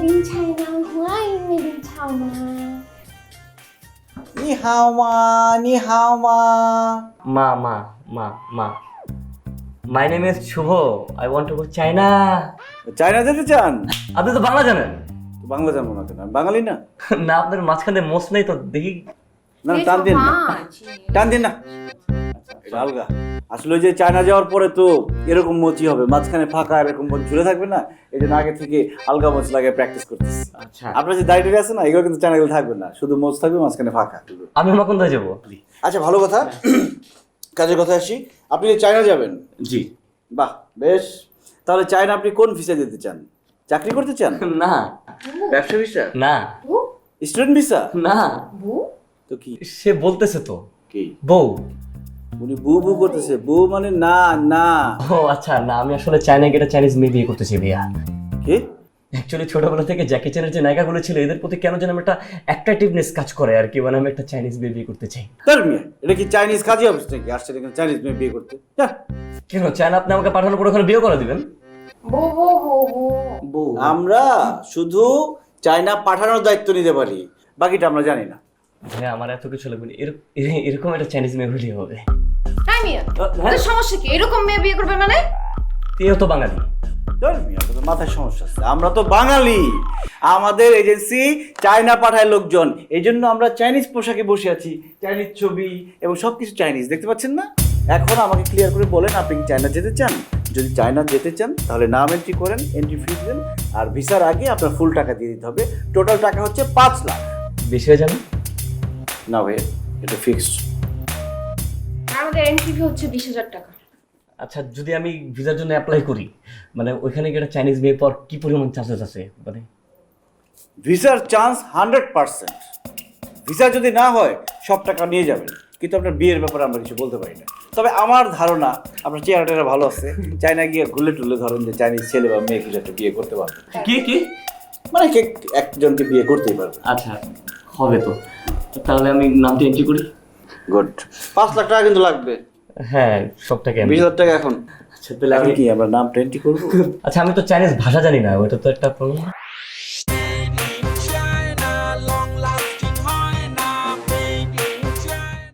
in China, why made in China? 你好吗？你好吗？ Ma. My name is Shubho. I want to go China. China যেতে চান? আপনি তো বাংলা জানেন? তো বাংলা জানবো না কেন? আমি বাঙালি না? না আপনার মাঝখানে মোস নেই তো দেখি। না টান দিন না। টান দিন না। আচ্ছা এটা আলগা। আসলে ওই যে চায়না যাওয়ার পরে তো এরকম মোচি হবে, মাঝখানে ফাঁকা এরকম ঝুলে থাকবে না, এই জন্য আগে থেকে আলগা মোচ লাগে প্র্যাকটিস করতেছি। আচ্ছা আপনার যে দাড়ি আছে না, এগুলো কিন্তু চায়নাগুলো থাকবে না, শুধু মোচ থাকবে, মাঝখানে ফাঁকা। আমি আমার কোন দিকে যাবো? আচ্ছা ভালো কথা, কাজের কথা আসি। আপনি যে চায়না যাবেন? জি। বাহ বেশ। তাহলে চায়না আপনি কোন ভিসা যেতে চান? চাকরি করতে চান? না ব্যবসা ভিসা? না স্টুডেন্ট ভিসা? না তো কি? সে বলতেছে তো কি বউ। উনি বু বু করতেছে? বু মানে না না। ও আচ্ছা না, আমি আসলে চায়নায় গিয়ে চাইনিজ মেয়ে বিয়ে করতেছি ভাইয়া। কি? অ্যাকচুয়ালি ছোটবেলা থেকে জ্যাকি চ্যানের যে নায়িকাগুলো ছিল এদের প্রতি কেন যেন একটা অ্যাট্রাকটিভনেস কাজ করে আর কি, মানে আমি একটা চাইনিজ মেয়ে বিয়ে করতে চাই। তার মেয়ে এটা কি চাইনিজ কাজী অফিস নাকি আসছে এখানে চাইনিজ মেয়ে বিয়ে করতে? যা। কেন চায়না আপনি আমাকে পাঠানোর পর ওখানে বিয়ে করে দিবেন? বউ আমরা শুধু চায়না পাঠানোর দায়িত্ব নিতে পারি, বাকিটা আমরা জানি না। ভাইয়া আমার এত কিছু লাগবে না, এরকম একটা চাইনিজ মেয়ে হলেই হবে। তাই মিয়া, তোর সমস্যা কি? এরকম মেয়ে বিয়ে করবে মানে? তুইও তো বাঙালি। ধর মিয়া, তোর মাথায় সমস্যা আছে। আমরা তো বাঙালি, আমাদের এজেন্সি চায়না পাঠায় লোকজন, এই জন্য আমরা চাইনিজ পোশাকে বসে আছি, চাইনিজ ছবি এবং সবকিছু চাইনিজ, দেখতে পাচ্ছেন না? এখন আমাকে ক্লিয়ার করে বলেন, আপনি কি চায়না যেতে চান? যদি চায়না যেতে চান তাহলে নাম এন্ট্রি করেন, এন্ট্রি ফি দেন, আর ভিসার আগে আপনার ফুল টাকা দিয়ে দিতে হবে। টোটাল টাকা হচ্ছে 5 লাখ। বেশি হয়ে যাবে না ভাই, এটা ফিক্সড। আমাদের এন্ট্রি ফি হচ্ছে 20,000 টাকা। আচ্ছা যদি আমি ভিসার জন্য অ্যাপ্লাই করি, মানে ওইখানে গিয়ে একটা চাইনিজ মেয়ে পর কি পরিমাণ চান্সেস আছে মানে? ভিসার চান্স 100%। ভিসা যদি না হয় সব টাকা নিয়ে যাবেন, কিন্তু আপনার বিয়ের ব্যাপারে আমরা কিছু বলতে পারি না। তবে আমার ধারণা আপনার চেহারাটা ভালো আছে, চায়না গিয়ে ঘুরলে টুলে ধরেন যে চাইনিজ ছেলে বা মেয়ে কিছু একটা বিয়ে করতে পারবে, কি মানে একজনকে বিয়ে করতেই পারবে। আচ্ছা হবে তো, তাহলে আমি নামটা এন্ট্রি করি। গুড। 5 লাখ টাকা কিন্তু লাগবে। হ্যাঁ সবটাকে 20,000 টাকা এখন। আচ্ছা তাহলে আমি আমি কি আমরা নামটা এন্ট্রি করবো? আচ্ছা আমি তো চাইনিজ ভাষা জানি না, ওটা তো একটা প্রবলেম।